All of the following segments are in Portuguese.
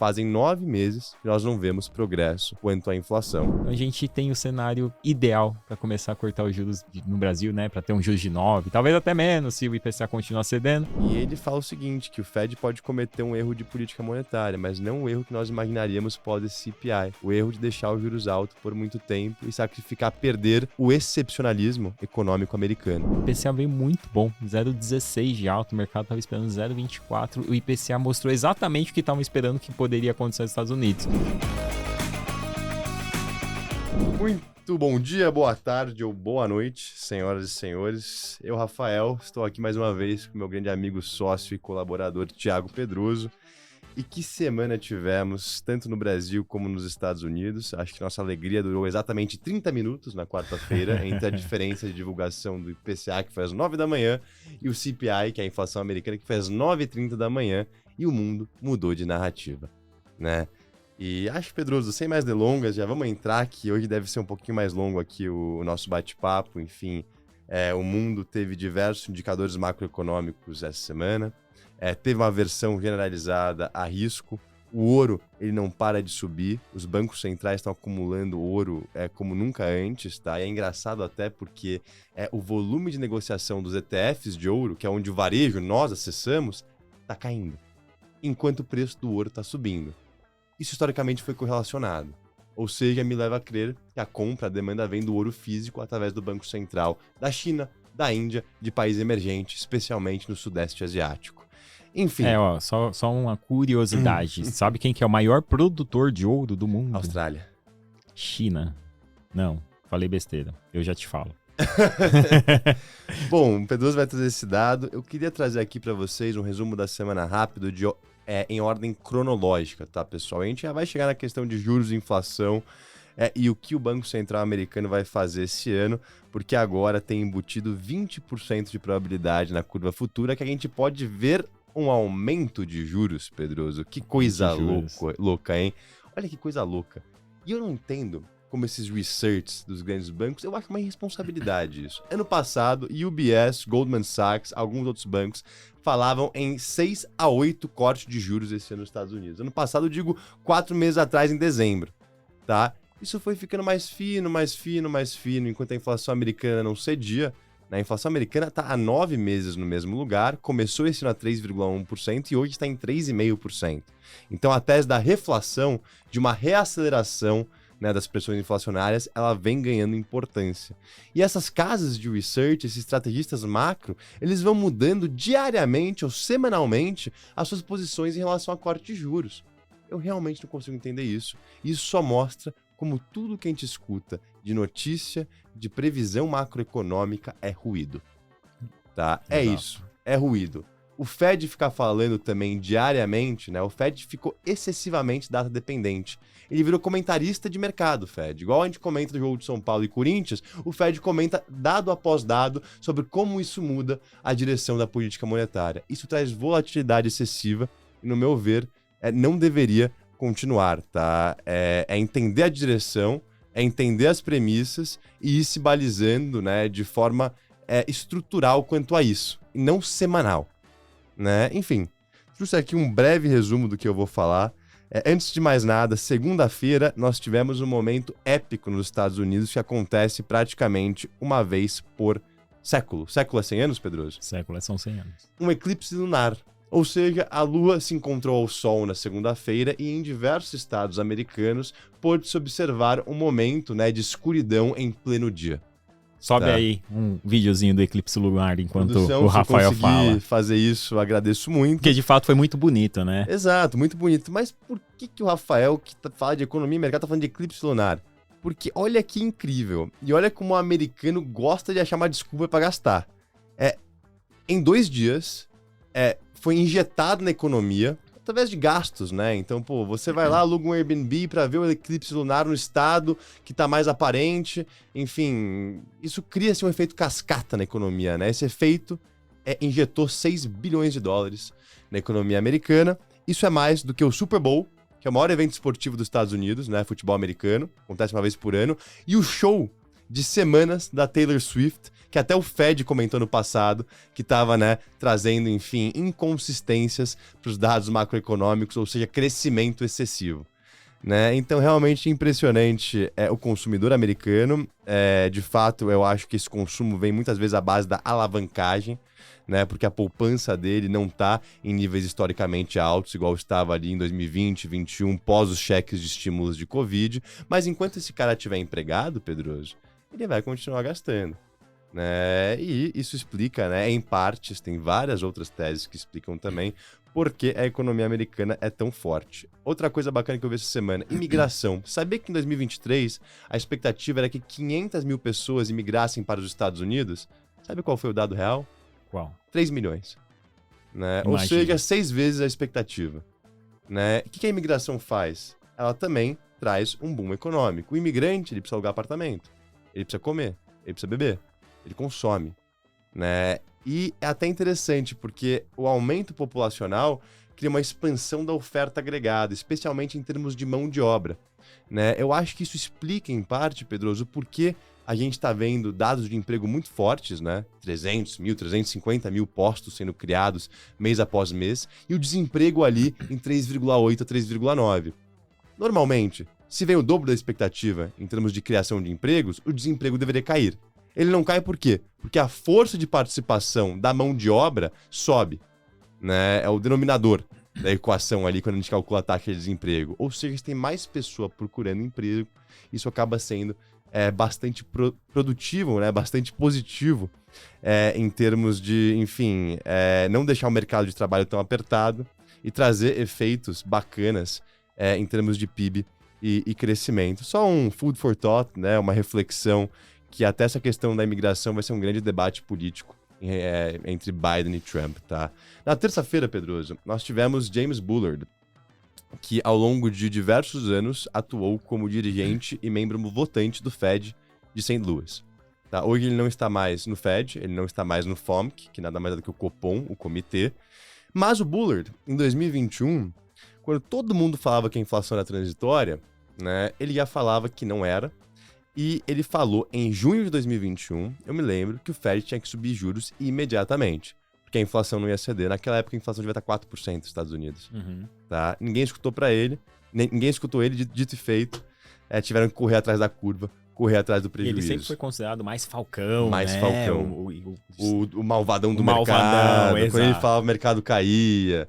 fazem 9 meses que nós não vemos progresso quanto à inflação. Então a gente tem o cenário ideal para começar a cortar os juros no Brasil, né? Para ter um juros de 9, talvez até menos se o IPCA continuar cedendo. E ele fala o seguinte, que o Fed pode cometer um erro de política monetária, mas não um erro que nós imaginaríamos pós-CPI. O erro de deixar os juros altos por muito tempo e sacrificar, perder o excepcionalismo econômico americano. O IPCA veio muito bom, 0,16 de alto, o mercado estava esperando 0,24. O IPCA mostrou exatamente o que estavam esperando que poderia acontecer nos Estados Unidos. Muito bom dia, boa tarde ou boa noite, senhoras e senhores. Eu, Rafael, estou aqui mais uma vez com meu grande amigo, sócio e colaborador Thiago Pedroso. E que semana tivemos, tanto no Brasil como nos Estados Unidos. Acho que nossa alegria durou exatamente 30 minutos na quarta-feira, entre a diferença de divulgação do IPCA, que foi às 9 da manhã, e o CPI, que é a inflação americana, que foi às 9h30 da manhã, e o mundo mudou de narrativa, né? E acho, Pedroso, sem mais delongas, já vamos entrar, que hoje deve ser um pouquinho mais longo aqui o nosso bate-papo. Enfim, o mundo teve diversos indicadores macroeconômicos essa semana. Teve uma versão generalizada a risco. O ouro, ele não para de subir. Os bancos centrais estão acumulando ouro como nunca antes, tá? E é engraçado até porque o volume de negociação dos ETFs de ouro, que é onde o varejo, nós acessamos, está caindo, enquanto o preço do ouro está subindo. Isso historicamente foi correlacionado. Ou seja, me leva a crer que a compra, a demanda vem do ouro físico através do Banco Central da China, da Índia, de países emergentes, especialmente no Sudeste Asiático. Enfim. Só uma curiosidade. Sabe quem que é o maior produtor de ouro do mundo? Austrália. China. Não, falei besteira. Eu já te falo. Bom, o Pedroso vai trazer esse dado. Eu queria trazer aqui para vocês um resumo da semana rápido em ordem cronológica, tá, pessoal? A gente já vai chegar na questão de juros e inflação e o que o Banco Central americano vai fazer esse ano, porque agora tem embutido 20% de probabilidade na curva futura que a gente pode ver um aumento de juros, Pedroso. Que coisa louca, hein? Olha que coisa louca. E eu não entendo como esses research dos grandes bancos, eu acho uma irresponsabilidade isso. Ano passado, UBS, Goldman Sachs, alguns outros bancos falavam em 6 a 8 cortes de juros esse ano nos Estados Unidos. Ano passado, eu digo 4 meses atrás, em dezembro, tá? Isso foi ficando mais fino, enquanto a inflação americana não cedia. A inflação americana está há 9 meses no mesmo lugar, começou esse ano a 3,1% e hoje está em 3,5%. Então a tese da reflação, de uma reaceleração, né, das pressões inflacionárias, ela vem ganhando importância. E essas casas de research, esses estrategistas macro, eles vão mudando diariamente ou semanalmente as suas posições em relação a corte de juros. Eu realmente não consigo entender isso. Isso só mostra como tudo que a gente escuta de notícia, de previsão macroeconômica é ruído, tá? É isso, é ruído. O Fed ficar falando também diariamente, né? O Fed ficou excessivamente data dependente. Ele virou comentarista de mercado, Fed. Igual a gente comenta do jogo de São Paulo e Corinthians, o Fed comenta dado após dado sobre como isso muda a direção da política monetária. Isso traz volatilidade excessiva e, no meu ver, não deveria continuar, tá? É entender a direção, é entender as premissas e ir se balizando, né, de forma estrutural quanto a isso, e não semanal, né? Enfim, trouxe aqui um breve resumo do que eu vou falar. Antes de mais nada, segunda-feira nós tivemos um momento épico nos Estados Unidos que acontece praticamente uma vez por século. Século é 100 anos, Pedroso? Século são 100 anos. Um eclipse lunar. Ou seja, a Lua se encontrou ao Sol na segunda-feira e em diversos estados americanos pôde-se observar um momento, né, de escuridão em pleno dia. Sobe aí um videozinho do eclipse lunar enquanto o Rafael fala. Fazer isso, agradeço muito. Porque de fato foi muito bonito, né? Exato, muito bonito. Mas por que o Rafael, que fala de economia e mercado, tá falando de eclipse lunar? Porque olha que incrível. E olha como o americano gosta de achar uma desculpa para gastar. Em 2 dias... foi injetado na economia através de gastos, né? Então, você vai lá, aluga um Airbnb para ver o eclipse lunar no estado que tá mais aparente. Enfim, isso cria-se um efeito cascata na economia, né? Esse efeito injetou 6 bilhões de dólares na economia americana. Isso é mais do que o Super Bowl, que é o maior evento esportivo dos Estados Unidos, né? Futebol americano, acontece uma vez por ano. E o show de semanas da Taylor Swift, que até o Fed comentou no passado, que estava, né, trazendo, enfim, inconsistências para os dados macroeconômicos, ou seja, crescimento excessivo. Né? Então, realmente impressionante o consumidor americano. De fato, eu acho que esse consumo vem muitas vezes à base da alavancagem, né? Porque a poupança dele não está em níveis historicamente altos, igual estava ali em 2020, 2021, pós os cheques de estímulos de Covid. Mas enquanto esse cara estiver empregado, Pedroso, ele vai continuar gastando. Né? E isso explica, né, em partes, tem várias outras teses que explicam também por que a economia americana é tão forte. Outra coisa bacana que eu vi essa semana, imigração. Sabia que em 2023 a expectativa era que 500 mil pessoas imigrassem para os Estados Unidos? Sabe qual foi o dado real? Qual? 3 milhões. Né? Ou seja, 6 vezes a expectativa. Né? O que a imigração faz? Ela também traz um boom econômico. O imigrante, ele precisa alugar apartamento, ele precisa comer, ele precisa beber, ele consome, né? E é até interessante, porque o aumento populacional cria uma expansão da oferta agregada, especialmente em termos de mão de obra, né? Eu acho que isso explica, em parte, Pedroso, por que a gente está vendo dados de emprego muito fortes, né? 300 mil, 350 mil postos sendo criados mês após mês, e o desemprego ali em 3,8 a 3,9. Normalmente, se vem o dobro da expectativa em termos de criação de empregos, o desemprego deveria cair. Ele não cai por quê? Porque a força de participação da mão de obra sobe, né? É o denominador da equação ali quando a gente calcula a taxa de desemprego. Ou seja, se tem mais pessoa procurando emprego, isso acaba sendo bastante produtivo, né? Bastante positivo em termos de, enfim, não deixar o mercado de trabalho tão apertado e trazer efeitos bacanas em termos de PIB e crescimento. Só um food for thought, né? Uma reflexão que até essa questão da imigração vai ser um grande debate político entre Biden e Trump, tá? Na terça-feira, Pedroso, nós tivemos James Bullard, que ao longo de diversos anos atuou como dirigente e membro votante do Fed de St. Louis. Tá? Hoje ele não está mais no Fed, ele não está mais no FOMC, que nada mais é do que o Copom, o comitê. Mas o Bullard, em 2021, quando todo mundo falava que a inflação era transitória, né, ele já falava que não era. E ele falou em junho de 2021, eu me lembro, que o Fed tinha que subir juros imediatamente, porque a inflação não ia ceder. Naquela época a inflação devia estar 4% nos Estados Unidos. Tá? Ninguém escutou para ele, ninguém escutou ele, dito e feito. Tiveram que correr atrás da curva, correr atrás do prejuízo. E ele sempre foi considerado mais falcão, mais né? falcão. O malvadão do malvadão, mercado, exato. quando ele falava o mercado caía.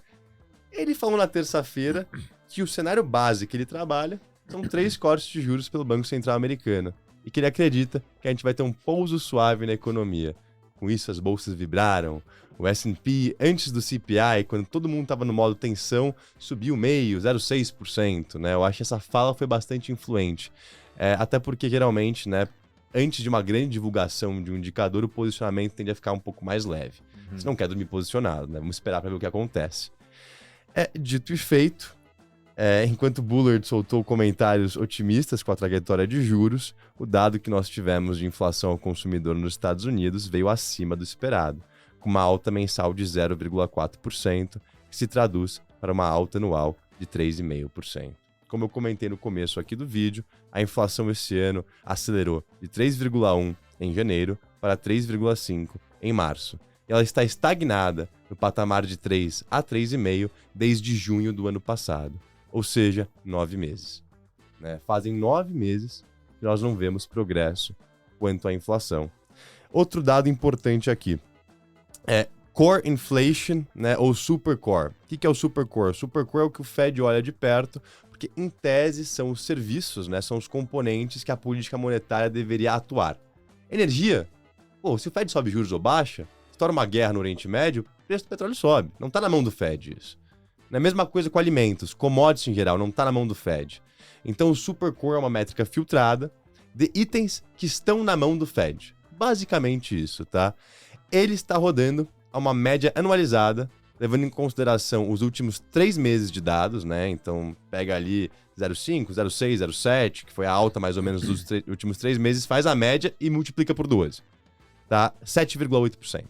Ele falou na terça-feira que o cenário base que ele trabalha são 3 cortes de juros pelo Banco Central americano e que ele acredita que a gente vai ter um pouso suave na economia. Com isso, as bolsas vibraram. O S&P, antes do CPI, quando todo mundo estava no modo tensão, subiu 0,6%, né? Eu acho que essa fala foi bastante influente. Até porque, geralmente, né, antes de uma grande divulgação de um indicador, o posicionamento tende a ficar um pouco mais leve. Você não quer dormir posicionado, né? Vamos esperar para ver o que acontece. Dito e feito, enquanto Bullard soltou comentários otimistas com a trajetória de juros, o dado que nós tivemos de inflação ao consumidor nos Estados Unidos veio acima do esperado, com uma alta mensal de 0,4%, que se traduz para uma alta anual de 3,5%. Como eu comentei no começo aqui do vídeo, a inflação esse ano acelerou de 3,1% em janeiro para 3,5% em março. E ela está estagnada no patamar de 3 a 3,5% desde junho do ano passado. Ou seja, 9 meses. Né? Fazem 9 meses que nós não vemos progresso quanto à inflação. Outro dado importante aqui é Core Inflation, né, ou Supercore. O que é o Supercore? O Supercore é o que o Fed olha de perto, porque em tese são os serviços, né, são os componentes que a política monetária deveria atuar. Energia. Se o Fed sobe juros ou baixa, estoura uma guerra no Oriente Médio, o preço do petróleo sobe. Não está na mão do Fed isso. É a mesma coisa com alimentos, commodities em geral, não está na mão do Fed. Então o Supercore é uma métrica filtrada de itens que estão na mão do Fed. Basicamente isso, tá? Ele está rodando a uma média anualizada, levando em consideração os últimos 3 meses de dados, né? Então pega ali 0,5, 0,6, 0,7, que foi a alta mais ou menos dos últimos 3 meses, faz a média e multiplica por 12. Tá? 7,8%.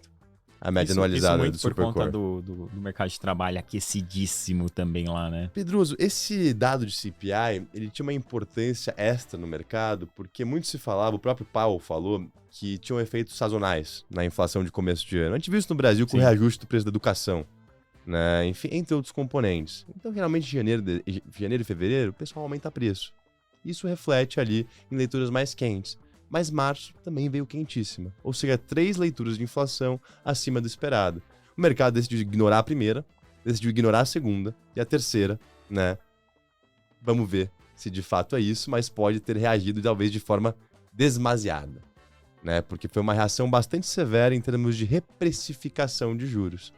a média anualizada muito do por conta Supercore. do mercado de trabalho aquecidíssimo também lá, né? Pedroso, esse dado de CPI, ele tinha uma importância extra no mercado, porque muito se falava, o próprio Powell falou, que tinham efeitos sazonais na inflação de começo de ano. A gente viu isso no Brasil com o Sim. reajuste do preço da educação, né? Enfim, entre outros componentes. Então, realmente, janeiro e fevereiro, o pessoal aumenta preço. Isso reflete ali em leituras mais quentes. Mas março também veio quentíssima, ou seja, 3 leituras de inflação acima do esperado. O mercado decidiu ignorar a primeira, decidiu ignorar a segunda e a terceira, né? Vamos ver se de fato é isso, mas pode ter reagido talvez de forma demasiada, né? Porque foi uma reação bastante severa em termos de reprecificação de juros,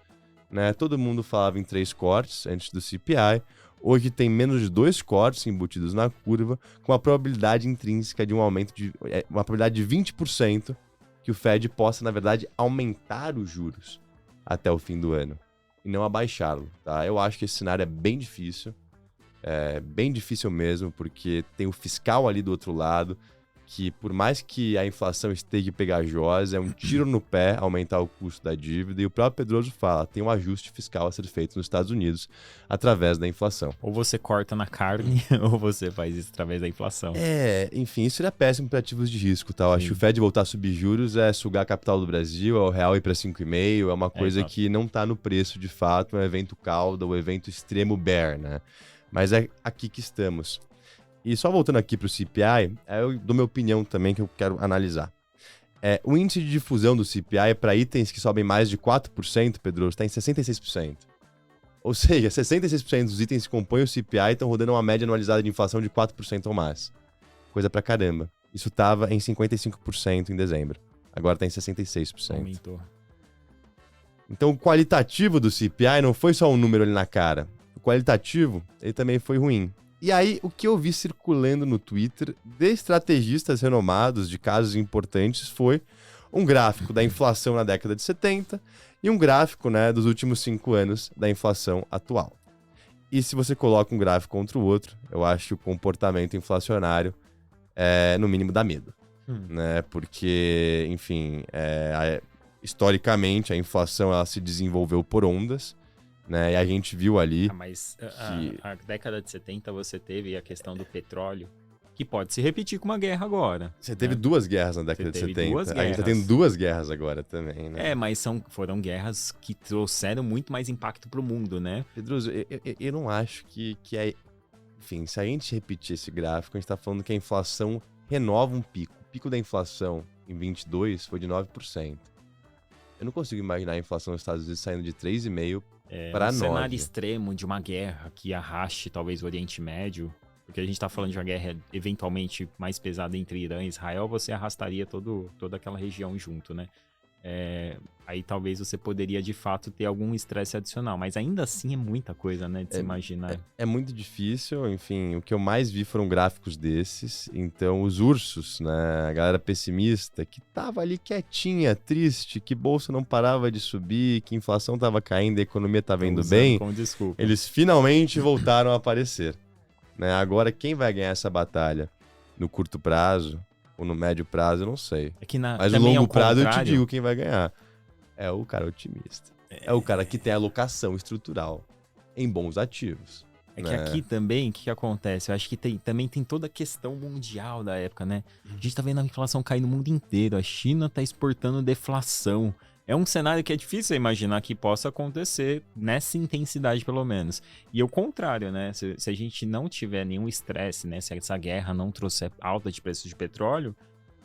né? Todo mundo falava em 3 cortes antes do CPI. Hoje tem menos de 2 cortes embutidos na curva, com a probabilidade intrínseca de um aumento de uma probabilidade de 20% que o Fed possa, na verdade, aumentar os juros até o fim do ano e não abaixá-lo, tá? Eu acho que esse cenário é bem difícil mesmo, porque tem o fiscal ali do outro lado, que por mais que a inflação esteja pegajosa, é um tiro no pé aumentar o custo da dívida, e o próprio Pedroso fala, tem um ajuste fiscal a ser feito nos Estados Unidos através da inflação. Ou você corta na carne, ou você faz isso através da inflação. Enfim, isso seria péssimo para ativos de risco, tá? Eu acho que o Fed voltar a subir juros é sugar a capital do Brasil, é o real ir para 5,5, é uma coisa que não tá no preço de fato, é um evento cauda, um evento extremo bear, né? Mas é aqui que estamos. E só voltando aqui para o CPI, eu dou minha opinião também que eu quero analisar. O índice de difusão do CPI para itens que sobem mais de 4%, Pedro, está em 66%. Ou seja, 66% dos itens que compõem o CPI estão rodando uma média anualizada de inflação de 4% ou mais. Coisa pra caramba. Isso estava em 55% em dezembro. Agora está em 66%. Aumentou. Então o qualitativo do CPI não foi só um número ali na cara. O qualitativo, ele também foi ruim. E aí, o que eu vi circulando no Twitter de estrategistas renomados de casos importantes foi um gráfico da inflação na década de 70 e um gráfico, né, dos últimos 5 anos da inflação atual. E se você coloca um gráfico contra o outro, eu acho que o comportamento inflacionário, no mínimo, dá medo. Né? Porque, enfim, historicamente, a inflação ela se desenvolveu por ondas. Né? E a gente viu ali Mas que... a década de 70 você teve a questão do petróleo, que pode se repetir com uma guerra agora. Você teve 2 guerras na década de 70. A gente tá tendo 2 guerras agora também, né? Mas foram guerras que trouxeram muito mais impacto pro mundo, né? Pedroso, eu não acho que é... Enfim, se a gente repetir esse gráfico, a gente tá falando que a inflação renova um pico. O pico da inflação em 22 foi de 9%. Eu não consigo imaginar a inflação nos Estados Unidos saindo de 3,5% para 9%. Um cenário extremo de uma guerra que arraste talvez o Oriente Médio, porque a gente tá falando de uma guerra eventualmente mais pesada entre Irã e Israel, você arrastaria toda aquela região junto, né? Aí talvez você poderia de fato ter algum estresse adicional, mas ainda assim é muita coisa, né, de se imaginar. É muito difícil, enfim, o que eu mais vi foram gráficos desses, então os ursos, né, a galera pessimista, que tava ali quietinha, triste, que bolsa não parava de subir, que inflação tava caindo, a economia tava indo bem, eles finalmente voltaram a aparecer. Né? Agora, quem vai ganhar essa batalha no curto prazo ou no médio prazo, eu não sei. Mas no longo prazo eu te digo quem vai ganhar. É o cara otimista. É o cara que tem alocação estrutural em bons ativos. Que aqui também, o que acontece? Eu acho que também tem toda a questão mundial da época, né? A gente tá vendo a inflação cair no mundo inteiro. A China tá exportando deflação. É um cenário que é difícil imaginar que possa acontecer nessa intensidade, pelo menos. E o contrário, né? Se a gente não tiver nenhum estresse, né? Se essa guerra não trouxer alta de preços de petróleo,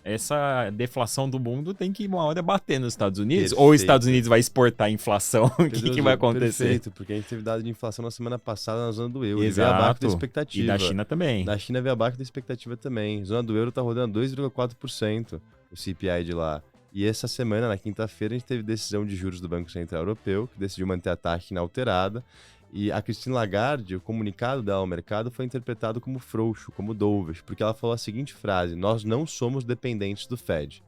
essa deflação do mundo tem que uma hora bater nos Estados Unidos. Perfeito. Ou os Estados Unidos vai exportar a inflação. O que vai acontecer? Perfeito, porque a gente teve dado de inflação na semana passada na zona do euro. Exato. Veio abaixo da expectativa. E da China também. Da China veio abaixo da expectativa também. A zona do euro tá rodando 2,4% o CPI de lá. E essa semana, na quinta-feira, a gente teve decisão de juros do Banco Central Europeu, que decidiu manter a taxa inalterada. E a Christine Lagarde, o comunicado dela ao mercado foi interpretado como frouxo, como dovish, porque ela falou a seguinte frase: nós não somos dependentes do Fed.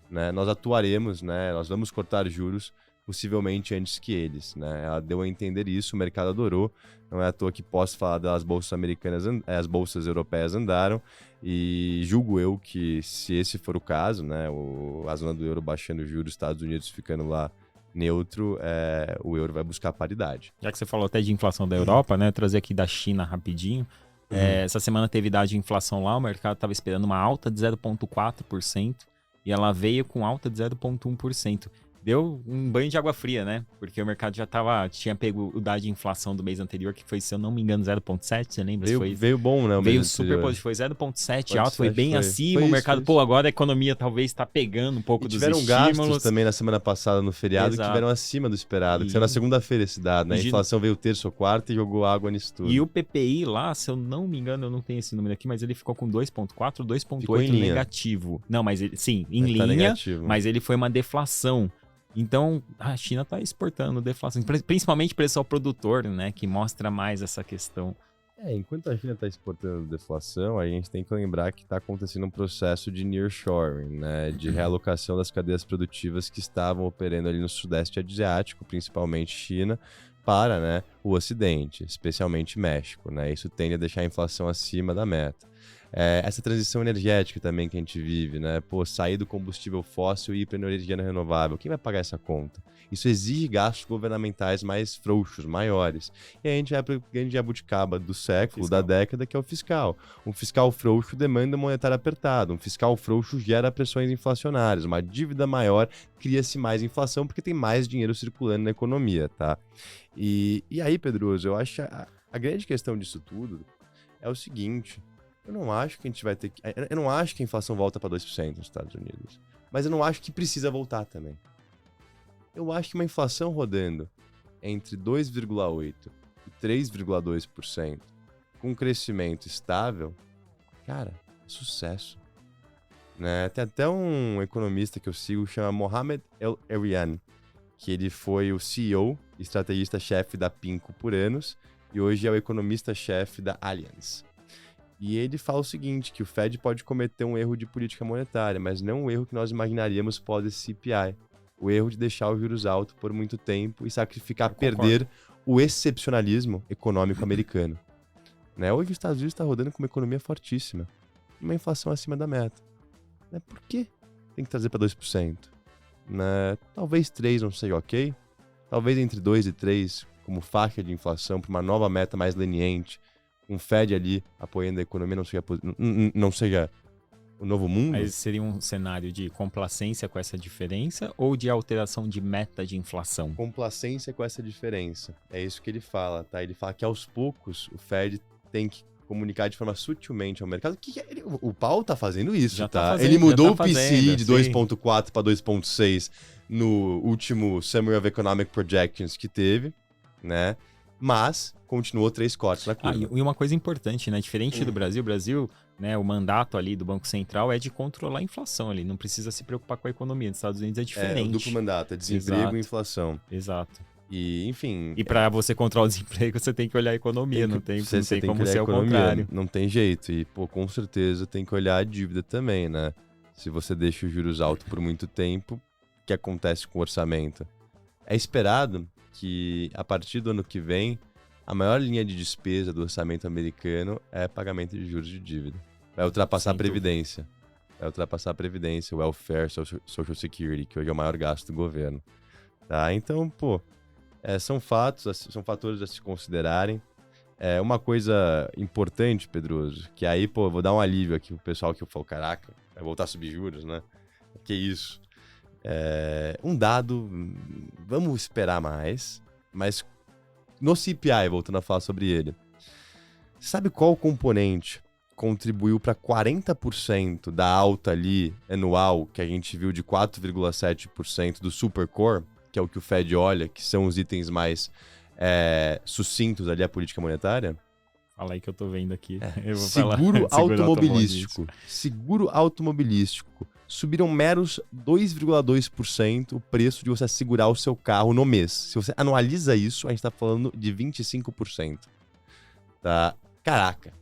Né? Nós atuaremos, né? Nós vamos cortar juros possivelmente antes que eles. Né? Ela deu a entender isso, o mercado adorou. Não é à toa que posso falar das bolsas americanas, as bolsas europeias andaram. E julgo eu que, se esse for o caso, né, a zona do euro baixando juros, Estados Unidos ficando lá neutro, o euro vai buscar paridade. Já que você falou até de inflação da Europa, né? Trazer aqui da China rapidinho. Essa semana teve dado de inflação lá, o mercado estava esperando uma alta de 0,4% e ela veio com alta de 0,1%. Deu um banho de água fria, né? Porque o mercado já tinha pego o dado de inflação do mês anterior, que foi, se eu não me engano, 0,7%, você lembra? Veio bom, né? Veio super positivo, foi 0,7% alto, foi bem acima. Foi o mercado, isso. Agora a economia talvez está pegando um pouco dos estímulos. Tiveram gastos também na semana passada no feriado que tiveram acima do esperado, que saiu na segunda-feira esse dado, né? A inflação veio terça ou quarta e jogou água nisso tudo. E o PPI lá, se eu não me engano, eu não tenho esse número aqui, mas ele ficou com 2,4, 2,8 negativo. Não, mas ele, sim, em linha, negativo. Mas ele foi uma deflação. Então, a China está exportando deflação, principalmente preço ao produtor, né, que mostra mais essa questão. Enquanto a China está exportando deflação, a gente tem que lembrar que está acontecendo um processo de nearshoring, né, de realocação das cadeias produtivas que estavam operando ali no Sudeste Asiático, principalmente China, para, né, o Ocidente, especialmente México, né? Isso tende a deixar a inflação acima da meta. Essa transição energética também que a gente vive, né? Sair do combustível fóssil e ir para a energia renovável. Quem vai pagar essa conta? Isso exige gastos governamentais mais frouxos, maiores. E aí a gente vai para o grande jabuticaba do século, da década, que é o fiscal. Um fiscal frouxo demanda monetária apertada. Um fiscal frouxo gera pressões inflacionárias. Uma dívida maior cria-se mais inflação porque tem mais dinheiro circulando na economia, tá? E aí, Pedroso, eu acho a grande questão disso tudo é o seguinte... Eu não acho que a gente vai ter que... Eu não acho que a inflação volta para 2% nos Estados Unidos. Mas eu não acho que precisa voltar também. Eu acho que uma inflação rodando entre 2,8% e 3,2%, com um crescimento estável, cara, é sucesso. Né? Tem até um economista que eu sigo, chama Mohamed El-Erian, que ele foi o CEO, estrategista-chefe da Pinko por anos, e hoje é o economista-chefe da Allianz. E ele fala o seguinte, que o Fed pode cometer um erro de política monetária, mas não um erro que nós imaginaríamos pós-CPI. O erro de deixar os juros altos por muito tempo e sacrificar, perder o excepcionalismo econômico americano. Né? Hoje os Estados Unidos está rodando com uma economia fortíssima, uma inflação acima da meta. Né? Por que tem que trazer para 2%? Né? Talvez 3% não seja ok, talvez entre 2% e 3% como faixa de inflação para uma nova meta mais leniente, um Fed ali apoiando a economia não seja o novo mundo. Mas seria um cenário de complacência com essa diferença ou de alteração de meta de inflação? Complacência com essa diferença. É isso que ele fala, tá? Ele fala que aos poucos o Fed tem que comunicar de forma sutilmente ao mercado. O Powell tá fazendo isso, já tá? Fazendo, ele mudou o PCI fazendo, de 2,4 para 2,6 no último Summary of Economic Projections que teve, né? Mas continuou 3 cortes na curva. E uma coisa importante, né? Diferente do Brasil, né, o mandato ali do Banco Central é de controlar a inflação ali. Não precisa se preocupar com a economia. Nos Estados Unidos é diferente. O duplo mandato, é desemprego e inflação. Exato. E, enfim... E para você controlar o desemprego, você tem que olhar a economia. Não tem como ser o contrário. Não tem jeito. E, com certeza tem que olhar a dívida também, né? Se você deixa os juros altos por muito tempo, o que acontece com o orçamento? É esperado que a partir do ano que vem, a maior linha de despesa do orçamento americano é pagamento de juros de dívida. Vai ultrapassar a Previdência. Vai ultrapassar a Previdência, o Welfare, Social Security, que hoje é o maior gasto do governo. Tá? Então, são são fatores a se considerarem. Uma coisa importante, Pedroso, que aí, vou dar um alívio aqui pro pessoal que falou, caraca, vai voltar a subir juros, né? Que isso? Um dado, vamos esperar mais, mas no CPI, voltando a falar sobre ele, sabe qual componente contribuiu para 40% da alta ali anual que a gente viu de 4,7% do Supercore, que é o que o Fed olha, que são os itens mais sucintos ali à política monetária? Fala aí que eu tô vendo aqui. Seguro automobilístico. Seguro automobilístico. Subiram meros 2,2% o preço de você assegurar o seu carro no mês. Se você anualiza isso, a gente tá falando de 25%. Tá? Caraca.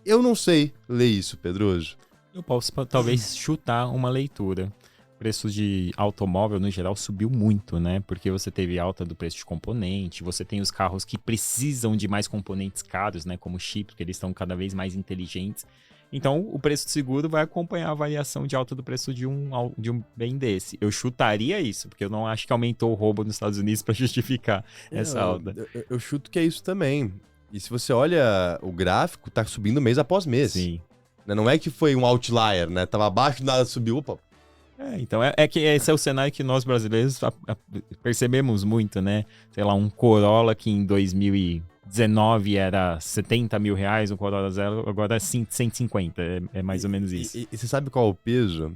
Eu não sei ler isso, Pedroso. Eu posso talvez chutar uma leitura. O preço de automóvel, no geral, subiu muito, né? Porque você teve alta do preço de componente, você tem os carros que precisam de mais componentes caros, né? Como chip, porque eles estão cada vez mais inteligentes. Então, o preço do seguro vai acompanhar a variação de alta do preço de um bem desse. Eu chutaria isso, porque eu não acho que aumentou o roubo nos Estados Unidos para justificar essa alta. Eu chuto que é isso também. E se você olha o gráfico, tá subindo mês após mês. Sim. Não é que foi um outlier, né? Tava abaixo, nada subiu, opa. Então, é que esse é o cenário que nós brasileiros percebemos muito, né? Sei lá, um Corolla que em 2019 era 70 mil reais, um Corolla Zero, agora é 150, é mais ou menos isso. E você sabe qual é o peso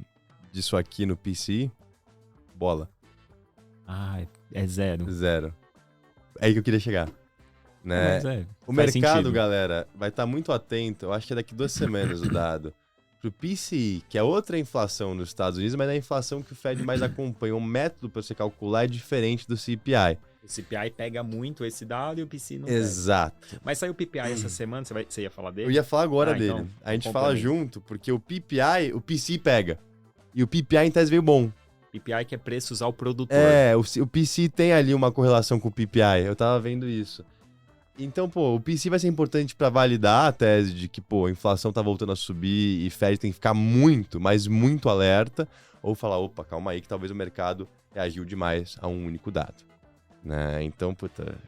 disso aqui no PCI? Bola. Ah, é zero. Zero. É aí que eu queria chegar. Né? O Faz mercado, sentido. Galera, vai estar muito atento, eu acho que é daqui 2 semanas o dado, pro PCI, que é outra inflação nos Estados Unidos, mas é a inflação que o Fed mais acompanha. O método para você calcular é diferente do CPI. O CPI pega muito esse dado e o PCI não Exato. pega. Mas saiu o PPI essa semana, você ia falar dele? Eu ia falar agora dele. Então, a gente fala junto, porque o PPI, o PCI pega. E o PPI em tese veio bom. PPI que é preços ao produtor. O PCI tem ali uma correlação com o PPI, eu tava vendo isso. Então, o PCI vai ser importante para validar a tese de que, a inflação tá voltando a subir e Fed tem que ficar muito, mas muito alerta, ou falar, opa, calma aí que talvez o mercado reagiu demais a um único dado. Né? Então,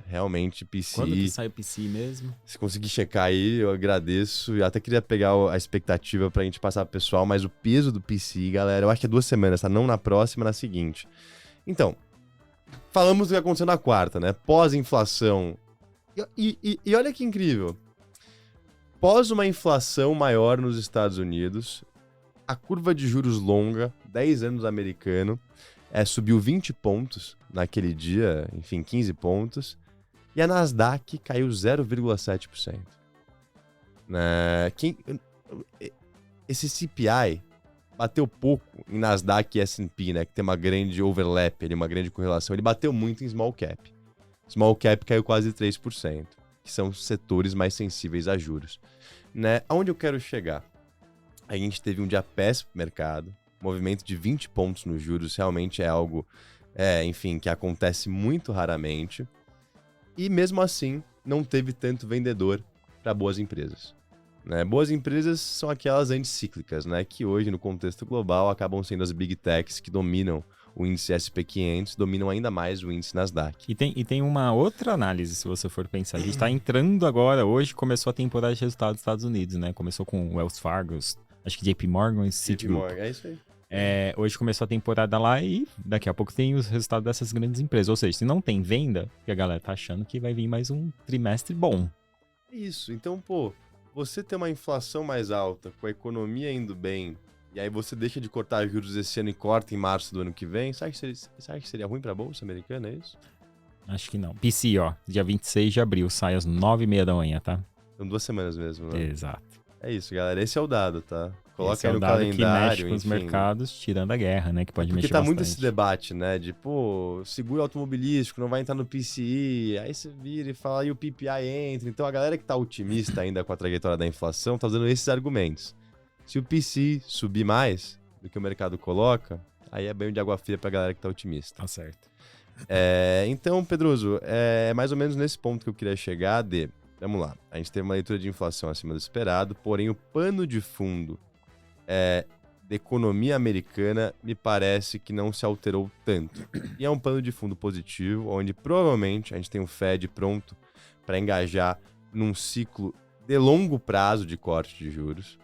realmente PCI... Quando que sai o PCI mesmo? Se conseguir checar aí, eu agradeço. Eu até queria pegar a expectativa pra gente passar pro pessoal, mas o peso do PCI, galera, eu acho que é 2 semanas, tá? Não na próxima, na seguinte. Então, falamos do que aconteceu na quarta, né? Pós-inflação... E olha que incrível. Pós uma inflação maior nos Estados Unidos, a curva de juros longa, 10 anos americano, subiu 20 pontos naquele dia, enfim, 15 pontos, e a Nasdaq caiu 0,7%. Esse CPI bateu pouco em Nasdaq e S&P, né, que tem uma grande overlap, uma grande correlação. Ele bateu muito em small cap. Small cap caiu quase 3%, que são setores mais sensíveis a juros. Né? Aonde eu quero chegar? A gente teve um dia péssimo no mercado, movimento de 20 pontos nos juros realmente é algo, que acontece muito raramente. E mesmo assim, não teve tanto vendedor para boas empresas. Né? Boas empresas são aquelas anticíclicas, né? Que hoje, no contexto global, acabam sendo as big techs que dominam o índice SP500, dominam ainda mais o índice Nasdaq. E tem uma outra análise, se você for pensar. A gente está entrando agora, hoje começou a temporada de resultados dos Estados Unidos, né? Começou com Wells Fargo, acho que JP Morgan e Citigroup. É isso aí. Hoje começou a temporada lá e daqui a pouco tem os resultados dessas grandes empresas. Ou seja, se não tem venda, porque a galera tá achando que vai vir mais um trimestre bom. Isso. Então, você ter uma inflação mais alta, com a economia indo bem, e aí você deixa de cortar juros esse ano e corta em março do ano que vem, você acha que seria ruim pra Bolsa Americana, é isso? Acho que não. PCI, dia 26 de abril, sai às 9h30 da manhã, tá? São 2 semanas mesmo, né? Exato. É isso, galera. Esse é o dado, tá? Coloca aí no dado calendário, que mexe com os mercados, tirando a guerra, né? Que pode mexer Porque tá bastante. muito esse debate, né? De, seguro automobilístico, não vai entrar no PCI. Aí você vira e fala, e o PPI entra. Então a galera que tá otimista ainda com a trajetória da inflação tá usando esses argumentos. Se o PCI subir mais do que o mercado coloca, aí é banho de água fria pra galera que tá otimista. Tá certo. Então, Pedroso, é mais ou menos nesse ponto que eu queria chegar vamos lá. A gente teve uma leitura de inflação acima do esperado, porém o pano de fundo da economia americana me parece que não se alterou tanto. E é um pano de fundo positivo, onde provavelmente a gente tem o Fed pronto para engajar num ciclo de longo prazo de corte de juros.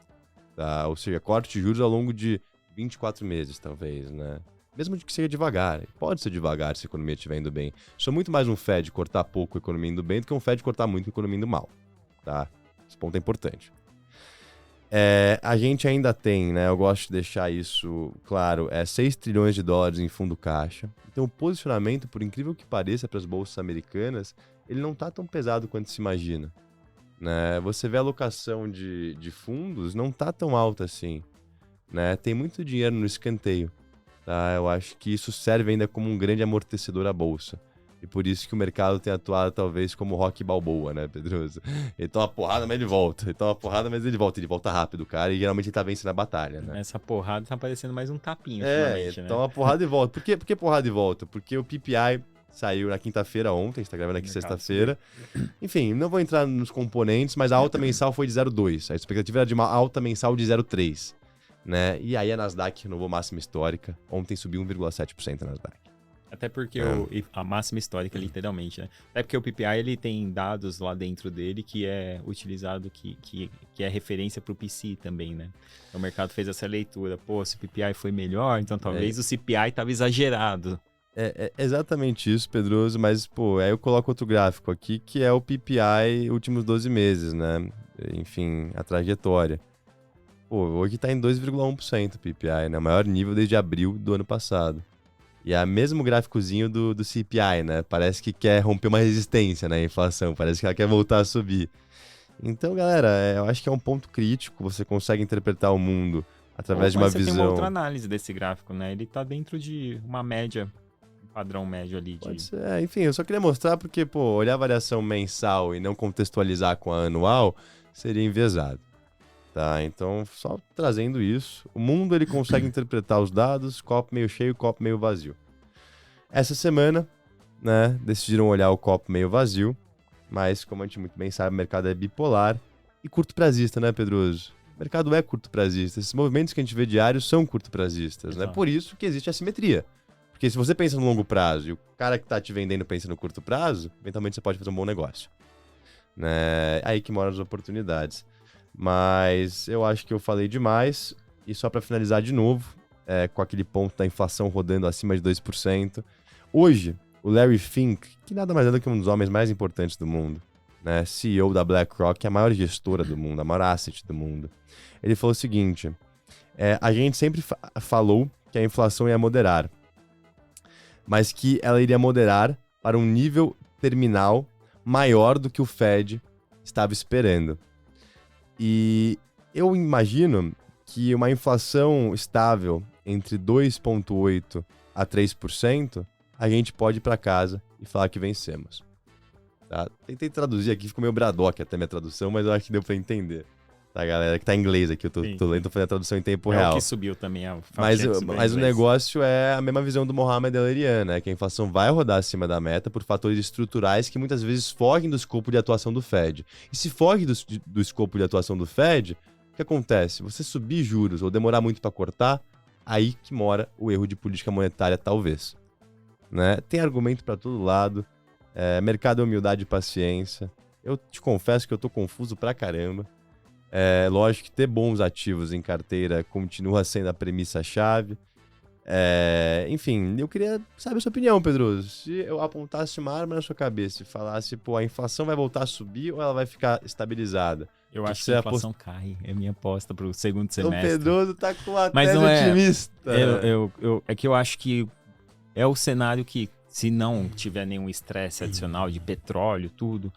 Tá? Ou seja, corte de juros ao longo de 24 meses, talvez, né? Mesmo que seja devagar. Pode ser devagar se a economia estiver indo bem. Sou muito mais um Fed cortar pouco a economia indo bem do que um Fed cortar muito a economia indo mal. Tá? Esse ponto é importante. A gente ainda tem, né? Eu gosto de deixar isso claro, 6 trilhões de dólares em fundo caixa. Então o posicionamento, por incrível que pareça, para as bolsas americanas, ele não tá tão pesado quanto se imagina. Né? Você vê a alocação de fundos, não tá tão alta assim. Né? Tem muito dinheiro no escanteio. Tá? Eu acho que isso serve ainda como um grande amortecedor à bolsa. E por isso que o mercado tem atuado talvez como Rocky Balboa, né, Pedroso? Ele toma uma porrada, mas ele volta. Ele toma uma porrada, mas ele volta. Ele volta rápido, cara. E geralmente ele tá vencendo a batalha, né? Essa porrada tá parecendo mais um tapinha ultimamente, né? Toma uma porrada e volta. Por que porrada e volta? Porque o PPI saiu na quinta-feira ontem, a gente tá gravando aqui Mercado sexta-feira. Enfim, não vou entrar nos componentes, mas a alta mensal foi de 0,2. A expectativa era de uma alta mensal de 0,3. Né? E aí a Nasdaq renovou máxima histórica. Ontem subiu 1,7% a Nasdaq. Até porque a máxima histórica, literalmente, né? Até porque o PPI, ele tem dados lá dentro dele que é utilizado, que é referência para o PCI também, né? Então, o mercado fez essa leitura. Pô, se o PPI foi melhor, então talvez o CPI estava exagerado. É exatamente isso, Pedroso, mas, pô, aí eu coloco outro gráfico aqui, que é o PPI últimos 12 meses, né? Enfim, a trajetória. Pô, hoje tá em 2,1% o PPI, né? O maior nível desde abril do ano passado. E é o mesmo gráficozinho do CPI, né? Parece que quer romper uma resistência, né? A inflação, parece que ela quer voltar a subir. Então, galera, eu acho que é um ponto crítico, você consegue interpretar o mundo através de uma visão... Mas você tem uma outra análise desse gráfico, né? Ele tá dentro de uma média, um padrão médio ali. Pode ser. Enfim, eu só queria mostrar porque, pô, olhar a variação mensal e não contextualizar com a anual seria enviesado. Tá, então, só trazendo isso, o mundo ele consegue interpretar os dados, copo meio cheio, copo meio vazio. Essa semana, né, decidiram olhar o copo meio vazio, mas como a gente muito bem sabe, o mercado é bipolar e curto-prazista, né, Pedroso? O mercado é curto-prazista, esses movimentos que a gente vê diários são curto-prazistas, né? Por isso que existe assimetria. Porque se você pensa no longo prazo e o cara que tá te vendendo pensa no curto prazo, eventualmente você pode fazer um bom negócio. Né? Aí que moram as oportunidades. Mas eu acho que eu falei demais. E só para finalizar de novo, com aquele ponto da inflação rodando acima de 2%. Hoje, o Larry Fink, que nada mais é do que um dos homens mais importantes do mundo, né? CEO da BlackRock, que é a maior gestora do mundo, a maior asset do mundo. Ele falou o seguinte, a gente sempre falou que a inflação ia moderar, mas que ela iria moderar para um nível terminal maior do que o Fed estava esperando. E eu imagino que uma inflação estável entre 2,8% a 3%, a gente pode ir para casa e falar que vencemos. Tá? Tentei traduzir aqui, ficou meio Braddock até minha tradução, mas eu acho que deu para entender. Tá, galera? Que tá em inglês aqui, eu tô lendo, tô fazendo a tradução em tempo real. É o que subiu também, Mas o negócio é a mesma visão do Mohamed El-Erian, né? Que a inflação vai rodar acima da meta por fatores estruturais que muitas vezes fogem do escopo de atuação do Fed. E se foge do escopo de atuação do Fed, o que acontece? Você subir juros ou demorar muito para cortar, aí que mora o erro de política monetária, talvez. Né? Tem argumento para todo lado, mercado é humildade e paciência. Eu te confesso que eu tô confuso pra caramba. Lógico que ter bons ativos em carteira continua sendo a premissa-chave. Enfim, eu queria saber a sua opinião, Pedroso. Se eu apontasse uma arma na sua cabeça e falasse, pô, a inflação vai voltar a subir ou ela vai ficar estabilizada? Eu acho que a inflação cai. É minha aposta pro segundo semestre. O Pedroso tá com a Mas tese não otimista. É que eu acho que é o cenário que, se não tiver nenhum estresse adicional de petróleo, tudo...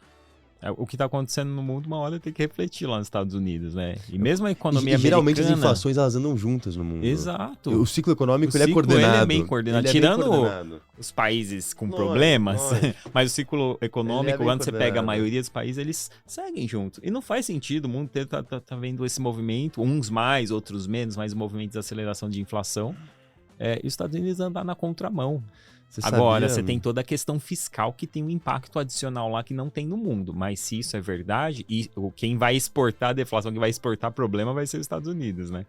O que está acontecendo no mundo, uma hora tem que refletir lá nos Estados Unidos, né? E mesmo a economia geralmente americana... as inflações, elas andam juntas no mundo. Exato. O ciclo econômico, ele é coordenado. Ele é bem coordenado. Tirando os países com problemas, lógico. Mas o ciclo econômico, quando você pega a coordenado. maioria dos países, eles seguem juntos. E não faz sentido, o mundo inteiro tá vendo esse movimento, uns mais, outros menos, mas o movimento de aceleração de inflação. E os Estados Unidos andar na contramão. Agora, você tem toda a questão fiscal que tem um impacto adicional lá que não tem no mundo. Mas se isso é verdade, e quem vai exportar a deflação, quem vai exportar problema vai ser os Estados Unidos, né?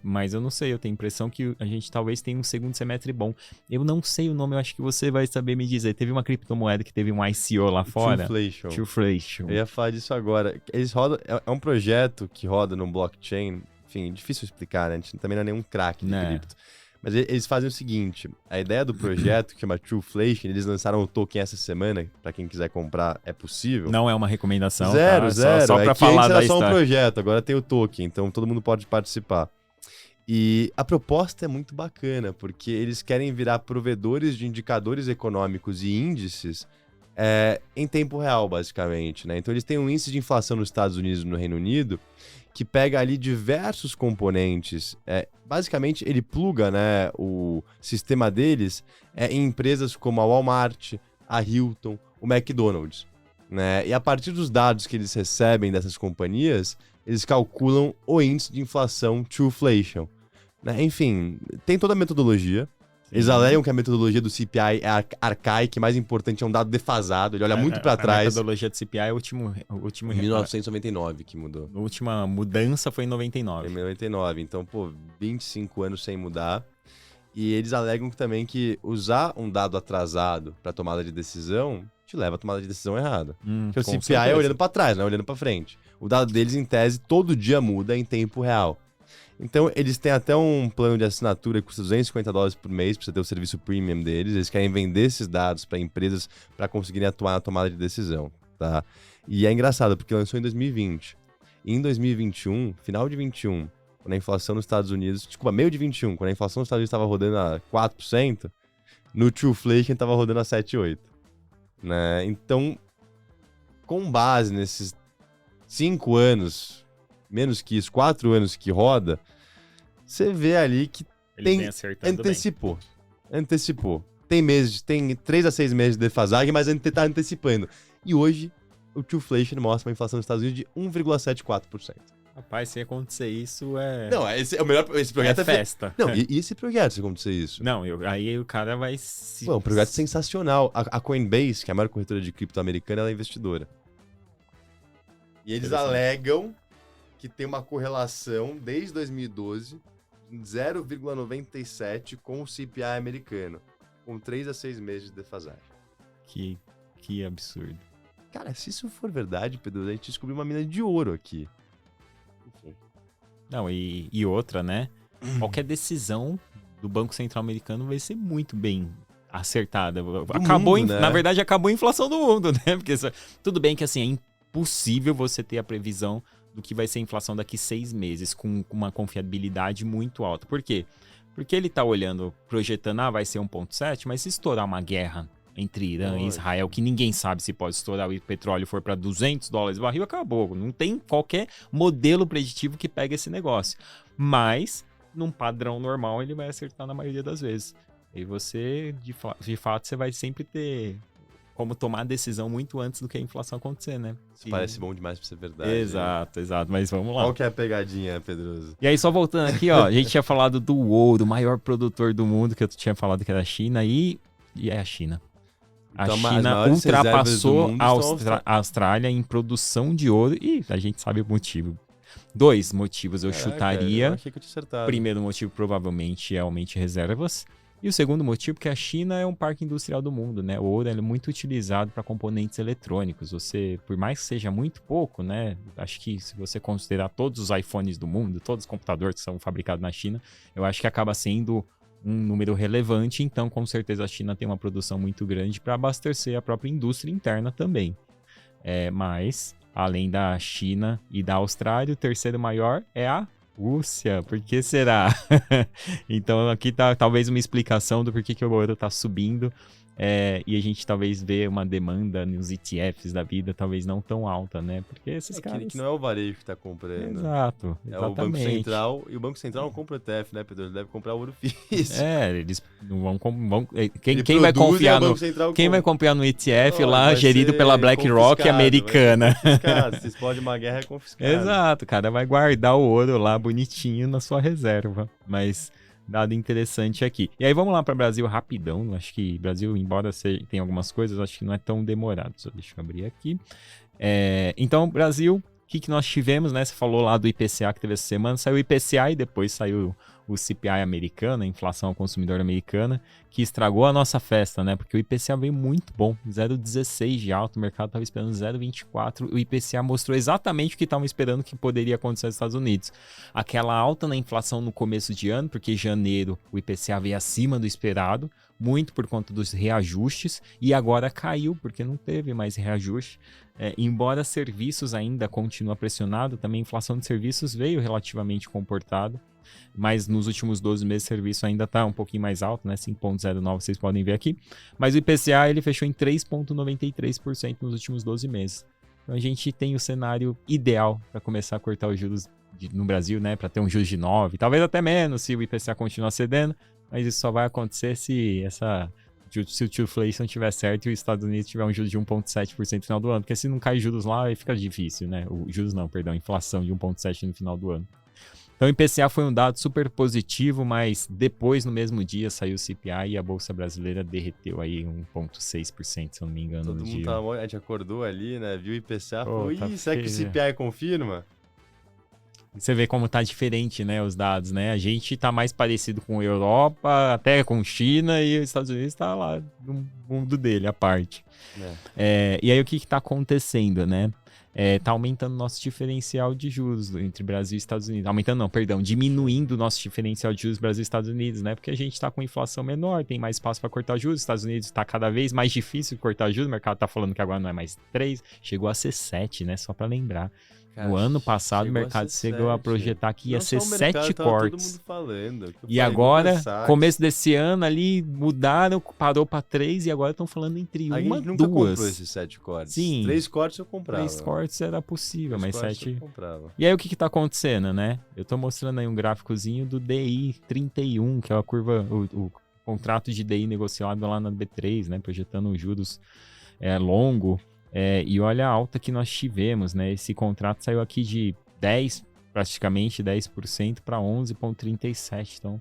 Mas eu não sei, eu tenho a impressão que a gente talvez tenha um segundo semestre bom. Eu não sei o nome, eu acho que você vai saber me dizer. Teve uma criptomoeda que teve um ICO lá fora. Truflation. Eu ia falar disso agora. Eles rodam, é um projeto que roda no blockchain. Enfim, difícil explicar, né? A gente também não é nenhum craque de cripto. Mas eles fazem o seguinte, a ideia do projeto, que chama Truflation, eles lançaram o token essa semana, pra quem quiser comprar, é possível. Não é uma recomendação, Zero. Só pra falar da história. Era só um história. projeto, agora tem o token, então todo mundo pode participar. E a proposta é muito bacana, porque eles querem virar provedores de indicadores econômicos e índices em tempo real, basicamente, né? Então eles têm um índice de inflação nos Estados Unidos e no Reino Unido, que pega ali diversos componentes. Basicamente, ele pluga, né, o sistema deles em empresas como a Walmart, a Hilton, o McDonald's. Né? E a partir dos dados que eles recebem dessas companhias, eles calculam o índice de inflação Truflation. Né? Enfim, tem toda a metodologia. Eles alegam que a metodologia do CPI é arcaica, e mais importante, é um dado defasado, ele olha muito para trás. A metodologia do CPI é o último Em 1999 que mudou. A última mudança foi em 99. Em 99, então, pô, 25 anos sem mudar. E eles alegam também que usar um dado atrasado para tomada de decisão te leva a tomada de decisão errada. Porque o CPI é olhando para trás, não é olhando para frente. O dado deles, em tese, todo dia muda em tempo real. Então, eles têm até um plano de assinatura que custa $250 por mês para você ter o serviço premium deles. Eles querem vender esses dados para empresas para conseguirem atuar na tomada de decisão, tá? E é engraçado, porque lançou em 2020. E em 2021, final de 21, quando a inflação nos Estados Unidos... Desculpa, meio de 21, quando a inflação nos Estados Unidos estava rodando a 4%, no Trueflation estava rodando a 7,8%. Né? Então, com base nesses 5 anos, menos que isso, 4 anos que roda, você vê ali que antecipou. Tem 3 a 6 meses de defasagem, mas tá antecipando. E hoje, o Trueflation mostra uma inflação nos Estados Unidos de 1,74%. Rapaz, se acontecer isso é... Não, esse é o melhor... Esse projeto é festa. Não, e esse projeto, se acontecer isso? Não, aí o cara vai se... Pô, um projeto sensacional. A Coinbase, que é a maior corretora de cripto americana, ela é investidora. E eles alegam que tem uma correlação desde 2012 em 0,97 com o CPI americano, com 3 a 6 meses de defasagem. Que absurdo. Cara, se isso for verdade, Pedro, a gente descobriu uma mina de ouro aqui. Enfim. Não, e outra, né? Qualquer decisão do Banco Central americano vai ser muito bem acertada. Na verdade, acabou a inflação do mundo, né? Porque tudo bem que assim, é impossível você ter a previsão do que vai ser a inflação daqui 6 meses com uma confiabilidade muito alta. Por quê? Porque ele tá olhando, projetando, vai ser 1,7, mas se estourar uma guerra entre Irã e Israel, que ninguém sabe se pode estourar, e o petróleo for para $200 o barril, acabou. Não tem qualquer modelo preditivo que pegue esse negócio. Mas, num padrão normal, ele vai acertar na maioria das vezes. E você, de fato, você vai sempre ter como tomar a decisão muito antes do que a inflação acontecer, né? Isso parece bom demais pra ser verdade. Exato, mas vamos lá. Qual que é a pegadinha, Pedroso? E aí, só voltando aqui, ó, a gente tinha falado do ouro, o maior produtor do mundo, que eu tinha falado que era a China, e é a China. A China ultrapassou a Austrália em produção de ouro e a gente sabe o motivo. 2 motivos eu chutaria. Eu achei que eu tinha acertado. Primeiro motivo provavelmente é aumente reservas. E o segundo motivo que a China é um parque industrial do mundo, né? O ouro é muito utilizado para componentes eletrônicos. Você, por mais que seja muito pouco, né? Acho que se você considerar todos os iPhones do mundo, todos os computadores que são fabricados na China, eu acho que acaba sendo um número relevante, então com certeza a China tem uma produção muito grande para abastecer a própria indústria interna também. Mas, além da China e da Austrália, o terceiro maior é a Rússia. Por que será? Então aqui tá talvez uma explicação do porquê que o ouro está subindo. E a gente talvez vê uma demanda nos ETFs da vida talvez não tão alta, né? Porque esses caras... Que não é o varejo que está comprando. Exato, exatamente. É o Banco Central, e o Banco Central não compra ETF, né, Pedro? Ele deve comprar ouro físico. Eles não vão... Quem vai confiar vai confiar no ETF lá, gerido pela BlackRock americana? Se explode uma guerra, é confiscado. Exato, o cara vai guardar o ouro lá bonitinho na sua reserva, mas... Dado interessante aqui. E aí vamos lá para o Brasil rapidão. Acho que Brasil, embora tenha algumas coisas, acho que não é tão demorado. Só deixa eu abrir aqui. Então, Brasil, o que nós tivemos, né? Você falou lá do IPCA que teve essa semana. Saiu o IPCA e depois saiu o CPI americano, a inflação ao consumidor americana, que estragou a nossa festa, né? Porque o IPCA veio muito bom, 0,16 de alta, o mercado estava esperando 0,24, o IPCA mostrou exatamente o que estavam esperando que poderia acontecer nos Estados Unidos. Aquela alta na inflação no começo de ano, porque em janeiro o IPCA veio acima do esperado, muito por conta dos reajustes, e agora caiu, porque não teve mais reajuste. Embora serviços ainda continue pressionado, também a inflação de serviços veio relativamente comportada, mas nos últimos 12 meses o serviço ainda está um pouquinho mais alto, né? 5,09, vocês podem ver aqui. Mas o IPCA ele fechou em 3,93% nos últimos 12 meses. Então a gente tem o cenário ideal para começar a cortar os juros no Brasil, né? Para ter um juros de 9, talvez até menos se o IPCA continuar cedendo, mas isso só vai acontecer se o Trueflation tiver certo e os Estados Unidos tiver um juros de 1,7% no final do ano, porque se não cai juros lá, aí fica difícil, né? A inflação de 1,7% no final do ano. Então, o IPCA foi um dado super positivo, mas depois, no mesmo dia, saiu o CPI e a Bolsa Brasileira derreteu aí 1,6%, se eu não me engano, Todo no mundo dia. tava, a gente acordou ali, né? Viu o IPCA, falou, Tá ih, será que o feio. CPI confirma? Você vê como tá diferente, né, os dados, né? A gente tá mais parecido com a Europa, até com China, e os Estados Unidos tá lá no mundo dele, à parte. E aí, o que tá acontecendo, né? Tá aumentando o nosso diferencial de juros entre Brasil e Estados Unidos. Aumentando não, perdão, diminuindo o nosso diferencial de juros Brasil e Estados Unidos, né? Porque a gente tá com inflação menor, tem mais espaço para cortar juros. Estados Unidos tá cada vez mais difícil de cortar juros. O mercado tá falando que agora não é mais 3, chegou a ser 7, né? Só para lembrar. Cara, No ano passado, o mercado chegou a projetar que ia ser 7 cortes. Todo mundo falando. E agora, começo desse ano ali, mudaram, parou para 3 e agora estão falando entre a uma gente e nunca 2. comprou esses 7 cortes. Sim. 3 cortes eu comprava. 3 cortes era possível, mas 7... eu comprava. E aí, o que tá acontecendo, né? Eu tô mostrando aí um gráficozinho do DI 31, que é a curva, o contrato de DI negociado lá na B3, né? Projetando juros longo. E olha a alta que nós tivemos, né? Esse contrato saiu aqui de 10, praticamente 10% para 11,37%. Então,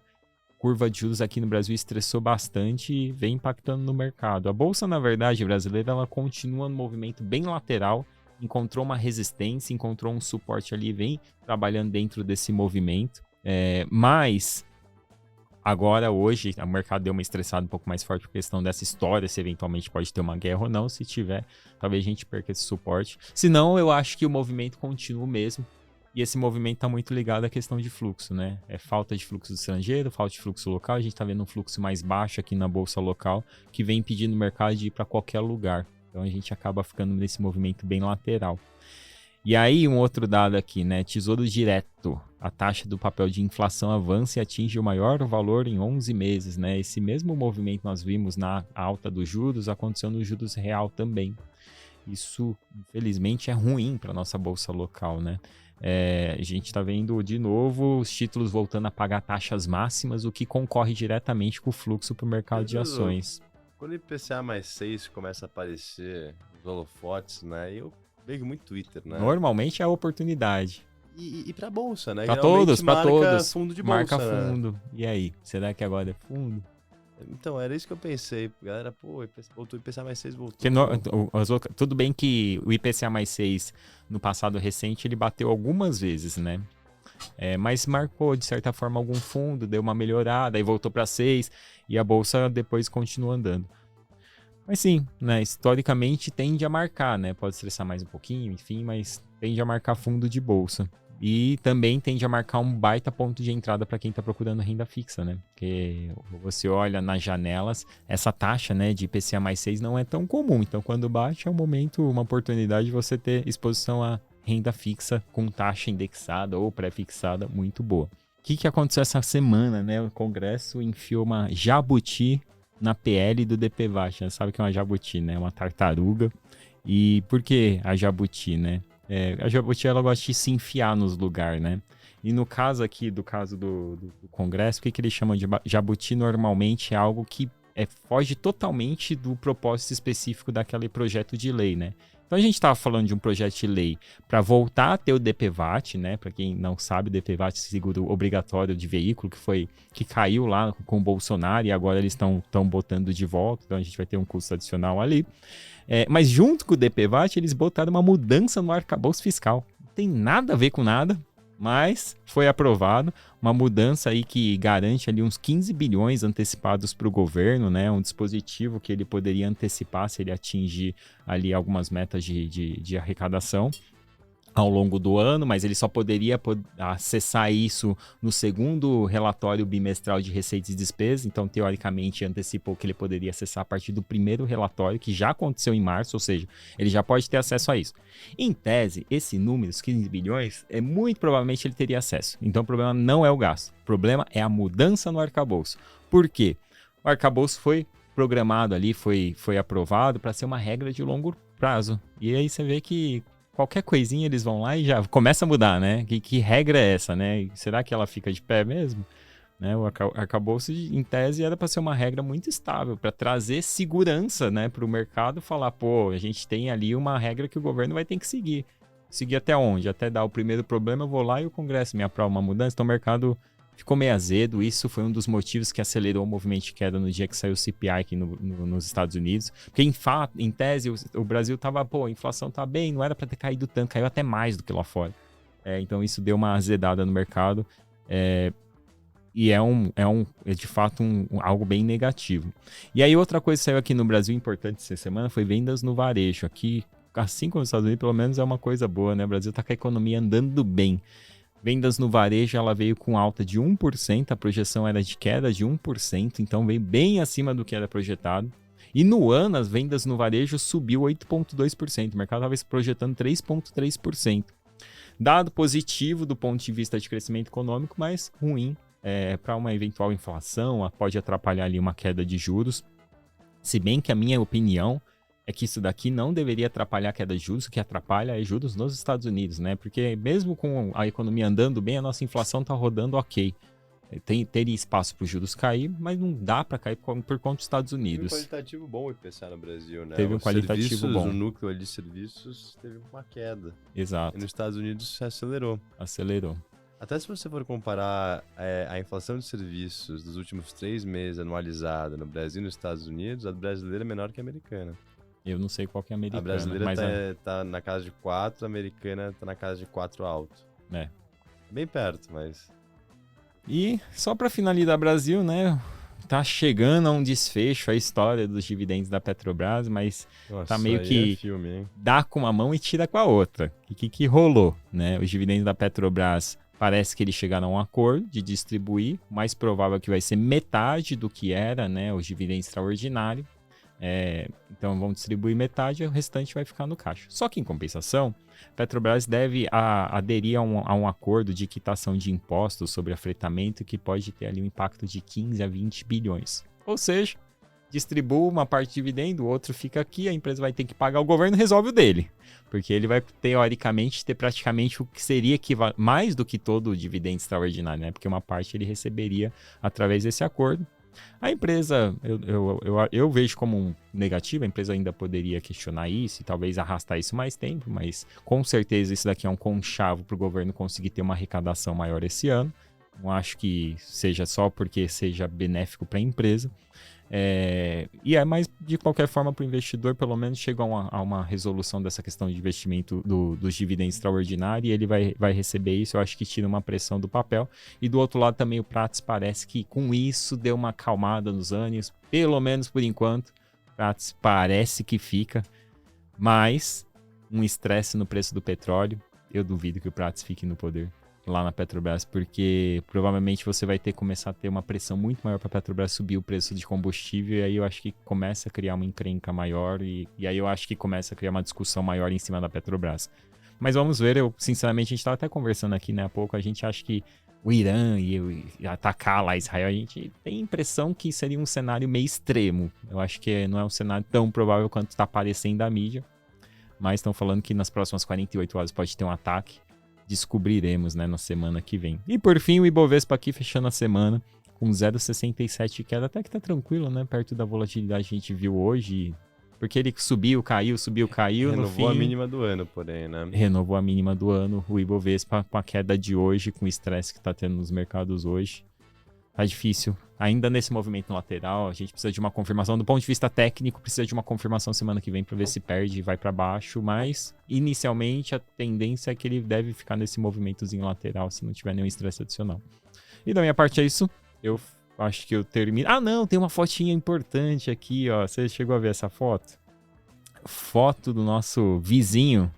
curva de juros aqui no Brasil estressou bastante e vem impactando no mercado. A bolsa, na verdade, brasileira, ela continua no movimento bem lateral, encontrou uma resistência, encontrou um suporte ali, vem trabalhando dentro desse movimento. Mas agora, hoje, o mercado deu uma estressada um pouco mais forte por questão dessa história, se eventualmente pode ter uma guerra ou não. Se tiver, talvez a gente perca esse suporte. Se não, eu acho que o movimento continua o mesmo. E esse movimento está muito ligado à questão de fluxo, né? Falta de fluxo estrangeiro, falta de fluxo local. A gente está vendo um fluxo mais baixo aqui na bolsa local, que vem impedindo o mercado de ir para qualquer lugar. Então a gente acaba ficando nesse movimento bem lateral. E aí, um outro dado aqui, né? Tesouro Direto. A taxa do papel de inflação avança e atinge o maior valor em 11 meses, né? Esse mesmo movimento nós vimos na alta dos juros, aconteceu no juros real também. Isso, infelizmente, é ruim para a nossa bolsa local, né? A gente está vendo, de novo, os títulos voltando a pagar taxas máximas, o que concorre diretamente com o fluxo para o mercado de ações. Quando o IPCA mais 6 começa a aparecer nos holofotes, né? Eu vejo muito Twitter, né? Normalmente é a oportunidade. E pra bolsa, né? Para todos. Fundo de bolsa, marca né? fundo. E aí, será que agora é fundo? Então, era isso que eu pensei. Galera, voltou o IPCA mais 6, voltou. Tudo bem que o IPCA mais 6, no passado recente, ele bateu algumas vezes, né? Mas marcou, de certa forma, algum fundo, deu uma melhorada, aí voltou para 6, e a bolsa depois continua andando. Mas sim, né, historicamente tende a marcar, né? Pode estressar mais um pouquinho, enfim, mas tende a marcar fundo de bolsa. E também tende a marcar um baita ponto de entrada para quem está procurando renda fixa, né? Porque você olha nas janelas, essa taxa, né, de IPCA mais 6 não é tão comum. Então, quando bate, é um momento, uma oportunidade de você ter exposição a renda fixa com taxa indexada ou pré-fixada muito boa. O que aconteceu essa semana, né? O Congresso enfiou uma jabuti na PL do DPVAT, né? Sabe que é uma jabuti, né? Uma tartaruga. E por que a jabuti, né? A jabuti, ela gosta de se enfiar nos lugares, né? E no caso aqui, do Congresso, o que eles chamam de jabuti normalmente é algo que foge totalmente do propósito específico daquele projeto de lei, né? Então a gente estava falando de um projeto de lei para voltar a ter o DPVAT, né? Para quem não sabe, o DPVAT, seguro obrigatório de veículo, que caiu lá com o Bolsonaro e agora eles estão botando de volta, então a gente vai ter um custo adicional ali. Mas junto com o DPVAT, eles botaram uma mudança no arcabouço fiscal. Não tem nada a ver com nada, mas foi aprovado uma mudança aí que garante ali uns 15 bilhões antecipados para o governo, né? Um dispositivo que ele poderia antecipar se ele atingir ali algumas metas de arrecadação ao longo do ano, mas ele só poderia acessar isso no segundo relatório bimestral de receitas e despesas, então teoricamente antecipou que ele poderia acessar a partir do primeiro relatório, que já aconteceu em março, ou seja, ele já pode ter acesso a isso. Em tese, esse número, os 15 bilhões, muito provavelmente ele teria acesso, então o problema não é o gasto, o problema é a mudança no arcabouço. Por quê? O arcabouço foi programado ali, foi aprovado para ser uma regra de longo prazo, e aí você vê que qualquer coisinha eles vão lá e já começa a mudar, né? Que regra é essa, né? Será que ela fica de pé mesmo? Né? O arcabouço, em tese, era para ser uma regra muito estável, para trazer segurança, né, para o mercado falar, pô, a gente tem ali uma regra que o governo vai ter que seguir. seguir até onde? Até dar o primeiro problema, eu vou lá e o Congresso me aprova uma mudança. Então o mercado ficou meio azedo. Isso foi um dos motivos que acelerou o movimento de queda no dia que saiu o CPI aqui nos Estados Unidos. Porque, em tese, o Brasil tava, a inflação tá bem, não era para ter caído tanto, caiu até mais do que lá fora. Então isso deu uma azedada no mercado. E é de fato algo bem negativo. E aí outra coisa que saiu aqui no Brasil importante essa semana foi vendas no varejo. Aqui, assim como nos Estados Unidos, pelo menos é uma coisa boa, né? O Brasil tá com a economia andando bem. Vendas no varejo, ela veio com alta de 1%, a projeção era de queda de 1%, então veio bem acima do que era projetado. E no ano, as vendas no varejo subiu 8,2%, o mercado estava projetando 3,3%. Dado positivo do ponto de vista de crescimento econômico, mas ruim para uma eventual inflação, pode atrapalhar ali uma queda de juros. Se bem que a minha opinião é que isso daqui não deveria atrapalhar a queda de juros, o que atrapalha é juros nos Estados Unidos, né? Porque mesmo com a economia andando bem, a nossa inflação está rodando ok. Teria espaço para os juros cair, mas não dá para cair por conta dos Estados Unidos. Teve um qualitativo bom o IPCA no Brasil, né? Teve um qualitativo bom. O núcleo ali de serviços teve uma queda. Exato. E nos Estados Unidos acelerou. Até se você for comparar a inflação de serviços dos últimos 3 meses anualizada no Brasil e nos Estados Unidos, a brasileira é menor que a americana. Eu não sei qual que é a americana. A brasileira tá na casa de 4, a americana tá na casa de 4 alto. Bem perto, mas... E só para finalizar Brasil, né? Tá chegando a um desfecho a história dos dividendos da Petrobras, mas tá meio que dá com uma mão e tira com a outra. O que rolou, né? Os dividendos da Petrobras, parece que eles chegaram a um acordo de distribuir. O mais provável é que vai ser metade do que era, né? Os dividendos extraordinários. Então vão distribuir metade e o restante vai ficar no caixa. Só que em compensação, Petrobras deve aderir a um acordo de quitação de impostos sobre afretamento que pode ter ali um impacto de 15 a 20 bilhões. Ou seja, distribua uma parte de dividendo, o outro fica aqui, a empresa vai ter que pagar, o governo resolve o dele. Porque ele vai, teoricamente, ter praticamente o que seria mais do que todo o dividendo extraordinário, né? Porque uma parte ele receberia através desse acordo. A empresa, eu vejo como um negativo, a empresa ainda poderia questionar isso e talvez arrastar isso mais tempo, mas com certeza isso daqui é um conchavo para o governo conseguir ter uma arrecadação maior esse ano. Não acho que seja só porque seja benéfico para a empresa. Mas de qualquer forma para o investidor pelo menos chega a uma resolução dessa questão de investimento dos dividendos extraordinários e ele vai receber isso. Eu acho que tira uma pressão do papel. E do outro lado também o Prats parece que com isso deu uma acalmada nos ânimos, pelo menos por enquanto. Prats parece que fica, mas um estresse no preço do petróleo, eu duvido que o Prats fique no poder lá na Petrobras, porque provavelmente você vai começar a ter uma pressão muito maior para a Petrobras subir o preço de combustível, e aí eu acho que começa a criar uma encrenca maior, e aí eu acho que começa a criar uma discussão maior em cima da Petrobras. Mas vamos ver, sinceramente, a gente estava até conversando aqui, né, há pouco, a gente acha que o Irã e atacar lá Israel, a gente tem a impressão que seria um cenário meio extremo. Eu acho que não é um cenário tão provável quanto está aparecendo da mídia, mas estão falando que nas próximas 48 horas pode ter um ataque. Descobriremos, né, na semana que vem. E por fim, o Ibovespa aqui fechando a semana com 0,67 de queda, até que tá tranquilo, né, perto da volatilidade que a gente viu hoje, porque ele subiu, caiu, Renovou no fim... a mínima do ano, porém, né? Renovou a mínima do ano, o Ibovespa com a queda de hoje, com o estresse que tá tendo nos mercados hoje. Tá difícil. Ainda nesse movimento lateral, a gente precisa de uma confirmação. Do ponto de vista técnico, precisa de uma confirmação semana que vem para ver se perde e vai para baixo. Mas, inicialmente, a tendência é que ele deve ficar nesse movimentozinho lateral se não tiver nenhum estresse adicional. E da minha parte é isso. Eu acho que eu termino... Ah, não! Tem uma fotinha importante aqui, ó. Você chegou a ver essa foto? Foto do nosso vizinho,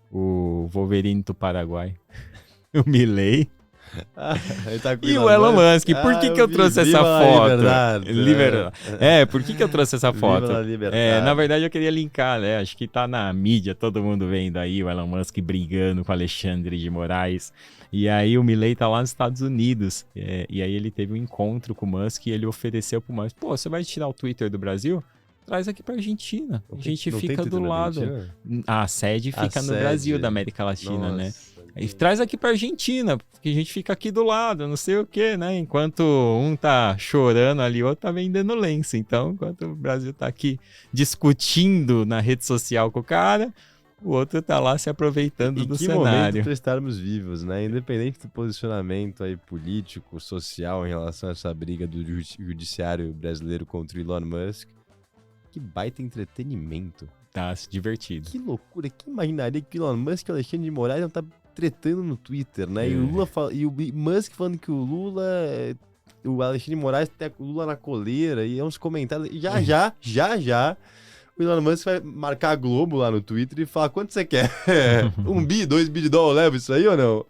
o Wolverine do Paraguai. O Milei. E o Elon Musk, por que eu trouxe essa foto? Por que eu trouxe essa foto? Na verdade eu queria linkar, né? Acho que tá na mídia, todo mundo vendo aí o Elon Musk brigando com o Alexandre de Moraes. E aí o Milei tá lá nos Estados Unidos. E aí ele teve um encontro com o Musk e ele ofereceu pro Musk: pô, você vai tirar o Twitter do Brasil? Traz aqui pra Argentina. A gente fica do lado. A sede fica no Brasil, da América Latina, né? E traz aqui pra Argentina, porque a gente fica aqui do lado, não sei o que, né? Enquanto um tá chorando ali, o outro tá vendendo lenço. Então, enquanto o Brasil tá aqui discutindo na rede social com o cara, o outro tá lá se aproveitando do que cenário. momento para estarmos vivos, né? Independente do posicionamento aí político, social em relação a essa briga do judiciário brasileiro contra o Elon Musk, que baita entretenimento. Tá se divertido. Que loucura, quem imaginaria que o Elon Musk e o Alexandre de Moraes não tá tretando no Twitter, né? E o Lula e o Musk falando que o Lula, o Alexandre de Moraes tem o Lula na coleira, e é uns comentários, e já, o Elon Musk vai marcar a Globo lá no Twitter e falar: quanto você quer? 1 bi, 2 bi de dólar, leva isso aí ou não?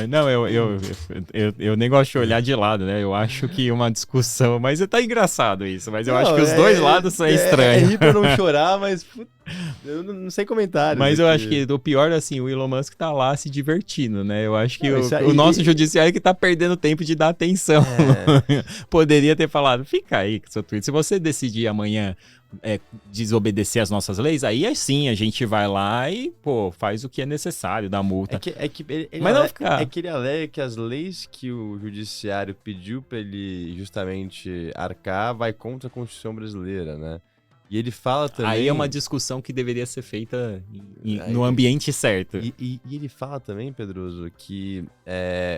Não, eu nem gosto de olhar de lado, né? Eu acho que uma discussão. Mas tá engraçado isso. Mas eu acho que os dois lados são estranhos. É rir pra não chorar, mas eu não sei comentários. Mas eu acho que o pior, assim, o Elon Musk tá lá se divertindo, né? Eu acho que o nosso judiciário que tá perdendo tempo de dar atenção. Poderia ter falado: fica aí com seu tweet. Se você decidir amanhã desobedecer as nossas leis, aí sim a gente vai lá e, faz o que é necessário, dá multa. Mas não ficar. É que ele alega que as leis que o judiciário pediu pra ele justamente arcar vai contra a Constituição brasileira, né? E ele fala também... Aí é uma discussão que deveria ser feita no ambiente certo. E ele fala também, Pedroso, que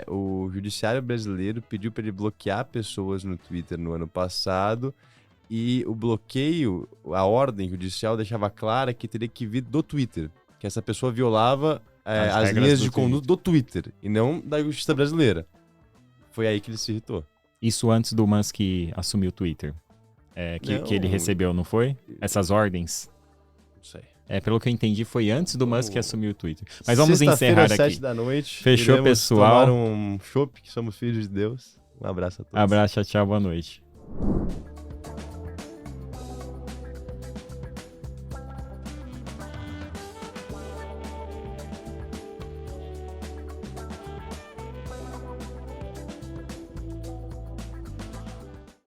o judiciário brasileiro pediu pra ele bloquear pessoas no Twitter no ano passado. E o bloqueio, a ordem judicial deixava clara que teria que vir do Twitter. Que essa pessoa violava as linhas de conduta do Twitter e não da justiça brasileira. Foi aí que ele se irritou. Isso antes do Musk assumir o Twitter. Que ele recebeu, não foi? Essas ordens? Não sei. Pelo que eu entendi, foi antes do Musk assumir o Twitter. Mas vamos encerrar aqui. 7 da noite. Fechou, pessoal. Tomar um chopp, que somos filhos de Deus. Um abraço a todos. Abraço, tchau, boa noite.